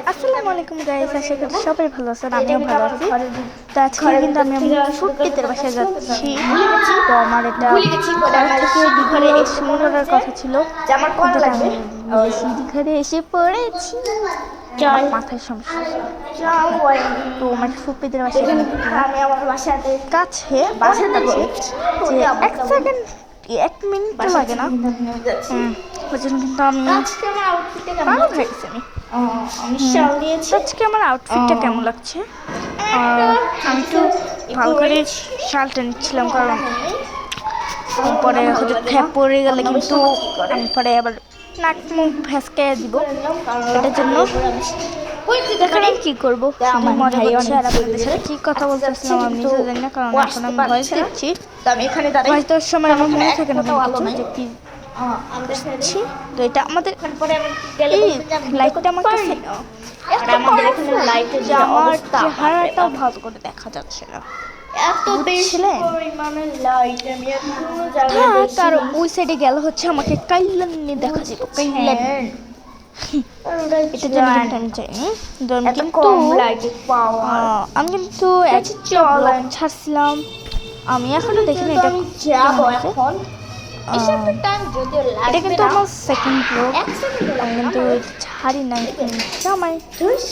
আসসালামু আলাইকুম গাইস, আশা করি সবাই ভালো আছেন। আমিও ভালো আছি। তো আজকে কিন্তু আমি আমার ফুটকিদের বাসায় যাচ্ছি। তো আমার এটা দীঘারে শুরু করার কথা ছিল, কিন্তু আমি দীঘারে এসে পড়েছি। আমার মাথায় সমস্যা, তো আমার ফুটকিদের বাসায় কাছে যে 1 মিনিট লাগে না। ওই জন্য কিন্তু আমি পাগল হয়ে গেছি। আজকে আমার আউটফিটটা কেমন লাগছে? আমি একটু ভালো করে শালটা নিচ্ছিলাম, কারণ পরে হয়তো খ্যাপ পড়ে গেলে কিন্তু আমি পরে আবার নাক মুখ ভেসকে দিব। এটার জন্য দেখেন আমি কি করবো, মজা করছি। আর আপনাদের সাথে কি কথা বলতেছিলাম আমি নিজে জানি না, কারণ এখন আমি ভয়েস দিচ্ছি। ভয়েস দেওয়ার সময় আমার মনে থাকে না যে কি। তো এটা আমাদের এই লাইটটা আমার কাছে, আমার চেহারাটাও ভালো করে দেখা যাচ্ছে না। তার ওই সাইডে গেল হচ্ছে আমাকে কাইলান নিয়ে দেখা যেত। কাইলান এটার জন্য আমি চাইনি, আমি কিন্তু একটা ব্লগ ছাড়ছিলাম। আমি এখনো দেখিনি এটা এটা কিন্তু আমার সেকেন্ড ব্লগ। আমি কিন্তু ছাড়ি নাই আমার,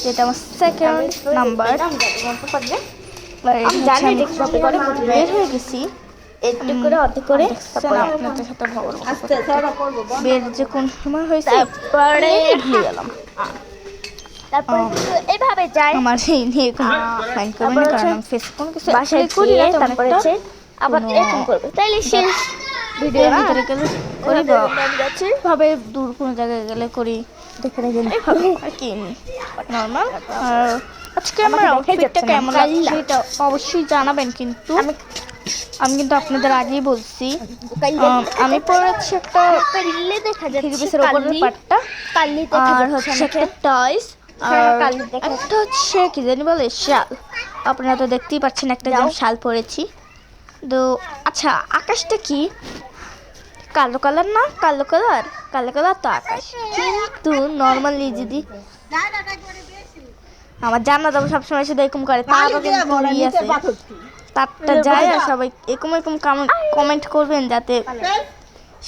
যেটা আমার সেকেন্ড নাম্বার। বের হয়ে গেছি বের যে কোন সময় হয়েছে ভুলে গেলাম। এইভাবে যাই আমার সেই নিয়ে মাইন্ড করবেন না, কারণ আমি ফেসবুক কিছু বাসায় করি না, তারপরে আবার এরকম করবে তাইলে শেষ ভিডিও ভিতরে গেলে করি ভাবে দূর কোনো জায়গায় গেলে করি, দেখে আর কি নর্মাল। আর আজকে আমার আউটফিটটা কেমন লাগছে এটা অবশ্যই জানাবেন, কিন্তু আমি কিন্তু আপনাদের আগেই বলছি আমি পরেছি একটা থ্রি-পিসের উপরের পাটটা, আর হচ্ছে একটা টয়স, আর একটা হচ্ছে কি জানি বলে শাল। আপনারা তো দেখতেই পাচ্ছেন একটা যে শাল পরেছি। তো আচ্ছা, আকাশটা কি কালো কালার না? কালো কালার তো আকাশ, কিন্তু নর্মালি যদি আমার জানা যাবো সবসময় শুধু এরকম করে, তারও কিন্তু তারটা যায়। আর সবাই এরকম কমেন্ট করবেন, যাতে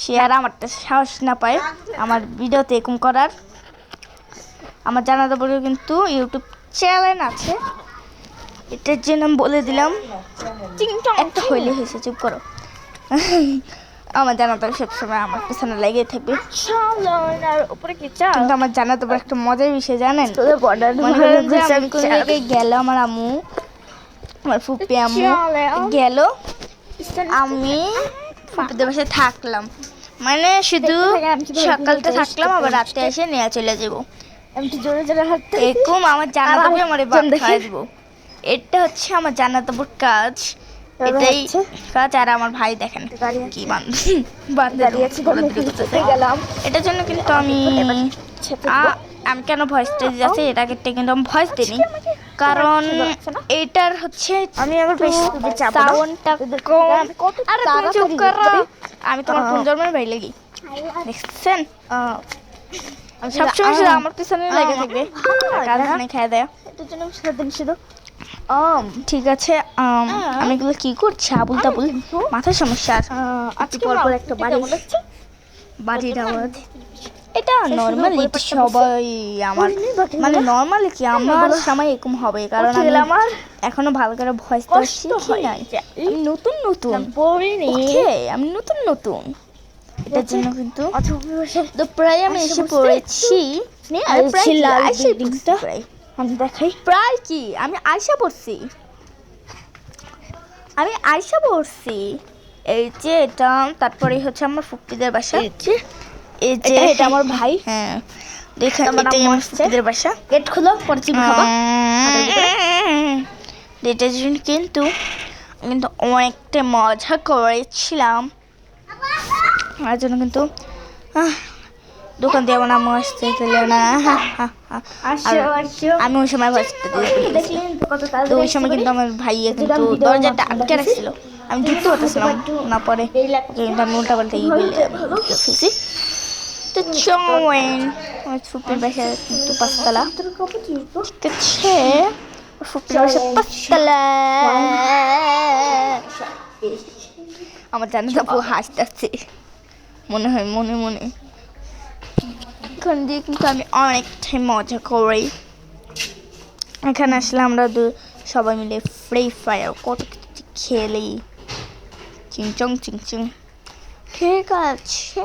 সে আর আমারটা সাহস না পায় আমার ভিডিওতে এরকম করার। আমার জানা যাবো কিন্তু ইউটিউব চ্যানেল আছে, এটার জন্য আমি বলে দিলাম। একটা হইলে হয়েছে, চুপ করো। আমার জানাতে সবসময় আমার পেছনে লেগে থাকবে। কিন্তু আমার জানাতে একটা মজার বিষয় জানেন, গেল আমার আম্মু, আমার ফুপি আম্মু গেল, আমি ফুপিদের বাসায় থাকলাম, মানে শুধু সকালটা থাকলাম, আবার রাতে এসে নিয়ে চলে যাবো। এরকম আমার জানাতে আমার খাওয়াই দিব। এটা হচ্ছে আমার জানাতে কাজ, এটাই কাজ। আর আমার ভাই দেখেন কি গেলাম। এটার জন্য কিন্তু আমি কেন ভয়েসটা দিয়েছি, এটাকে কিন্তু আমি ভয়েস দিইনি, কারণ এটার হচ্ছে আমি আমি তোমার কোন জন্মের ভাই লাগি দেখছেন, সবসময় শুধু আমার পিছনে লেগে থাকবে, খেয়ে দেয়। এটার জন্য সারাদিন শুধু ঠিক আছে। আমি এগুলো কি করছি আবুল তাবুল, মাথার সমস্যা। আজকে পরপর একটা বাড়ির আওয়াজ, এটা নর্মালি সবাই আমার মানে নর্মালি কি আমার সময় এরকম হবে, কারণ আমি এখনো ভালো করে ভয়েস দেওয়া শিখি নাই। আমি নতুন আমি নতুন এটার জন্য কিন্তু তো প্রায় আমি এসে পড়েছি। দেখাই প্রায় কি আমি আয়সা পড়ছি এই যে এটা। তারপরে হচ্ছে আমার ফুপিদের বাসা, এই যে এটা আমার ভাই। হ্যাঁ দেখেন এটাই আমার ফুপিদের বাসা। গেট খুলো, পরে চিনি খাবা। এটার জন্য কিন্তু অনেকটা মজা করেছিলাম। আর জন্য কিন্তু দোকান দিয়ে আমার আম্মু আসতে ছিল না। আমি ওই সময় তো ওই সময় কিন্তু আমার ভাইয়া কিন্তু দরজাটা আটকে রাখছিল, আমি ঢুকতে পারতেছিলাম না। পরে কিন্তু আমি উল্টা পাল্টা ফেলছি। তো চলেন আমার ফুপির বাসা কিন্তু পাঁচতলা, ঠিক আছে? ফুপির বাসা পাঁচতলা। আমার জানা যাবো হাসতেছে মনে হয় মনে মনে। এখান দিয়ে কিন্তু আমি অনেকটাই মজা করি। এখানে আসলে আমরা সবাই মিলে ফ্রি ফায়ার কত কিছু খেলি, চিংচং চিংচং। ঠিক আছে,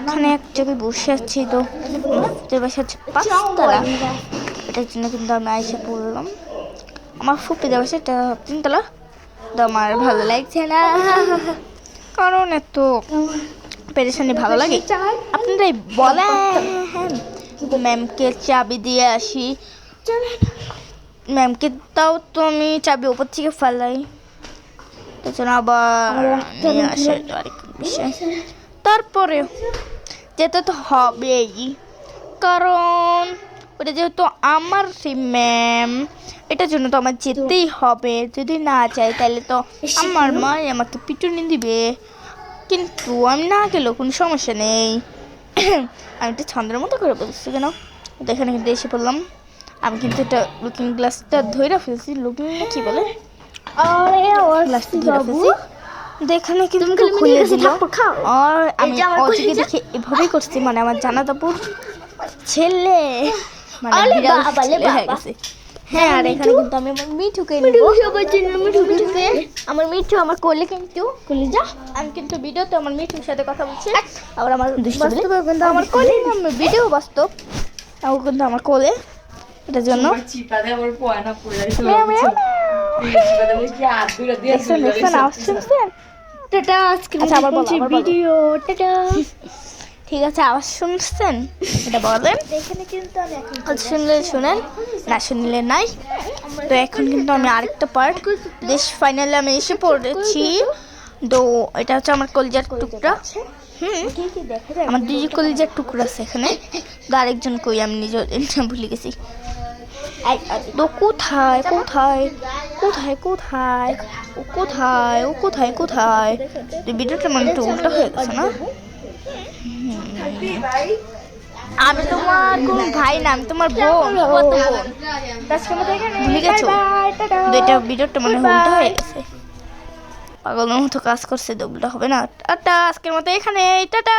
এখানে এক জায়গায় বসে আছি, তো বাসা হচ্ছে পাঁচতলা, এটার জন্য কিন্তু আমি এসে পড়লাম। আমার ফুপিদের বাসাটা তিনতলা, তো আমার ভালো লাগছে না, কারণ এত পেরেশানি ভালো লাগে। আপনারাই বলেন। ম্যামকে চাবি দিয়ে আসি, ম্যামকে তাও তো আমি চাবি ওপর থেকে ফেলাই, তাছাড়া আবার নিয়ে আসে আরেক বিষয়। তারপরে যেতে তো হবেই, কারণ ওটা যেহেতু আমার সেই ম্যাম, এটার জন্য তো আমার যেতেই হবে। যদি না যাই তাহলে তো আমার মা আমাকে পিটুনি দিবে, কিন্তু আমি না গেলেও কোনো সমস্যা নেই। আমি একটু ছন্দের মতো করে বলছি কেন, এখানে কিন্তু এসে পড়লাম। আমি কিন্তু এটা লুকিং গ্লাসটা ধরে ফেলছি, লুকিং কি বলে, গ্লাসটা ধরে ফেলছি। এখানে কিন্তু খুলে দিল, আর আমি অজিকে দেখে এভাবেই করছি, মানে আমার জানা তাপুর ছেলে মানে হয়ে গেছে। হ্যাঁ, আর এখানে কিন্তু আমি আমার মিঠুকে নিব, মিঠুকে আমার মিঠু আমার কোলে, কিন্তু কোলে যা। আমি কিন্তু ভিডিওতে আমার মিঠুর সাথে কথা বলছি, আবার আমার বাস্তবে কিন্তু আমার কোলে, ভিডিও বাস্তব ও কিন্তু আমার কোলে, এটার জন্য ভিডিও। ঠিক আছে, আওয়াজ শুনছেন? এটা বলেন। এখানে কিন্তু আমি শুনলে শুনেন, না শুনলে নাই। তো এখন কিন্তু আমি আরেকটা পার্ট দেশ ফাইনালে আমি এসে পড়েছি। তো এটা হচ্ছে আমার কলিজার টুকরা। আমার দুই কলিজার টুকরা আছে এখানে, তো আরেকজন কই আমি নিজে ভুলে গেছি। তো কোথায় কোথায় কোথায় কোথায় ও কোথায় ও কোথায় কোথায়? ভিডিওটা মানে একটু উল্টা হয়ে গেছে না? আমি তোমার কোনো ভাই না, আমি তোমার বোন, ভুলে গেছো? এটা ভিডিওটা মানে উল্টা হয়ে গেছে, পাগলের মতো কাজ করছে, তো উল্টা হবে না। টাটা, আজকের মতো এখানে, টাটা।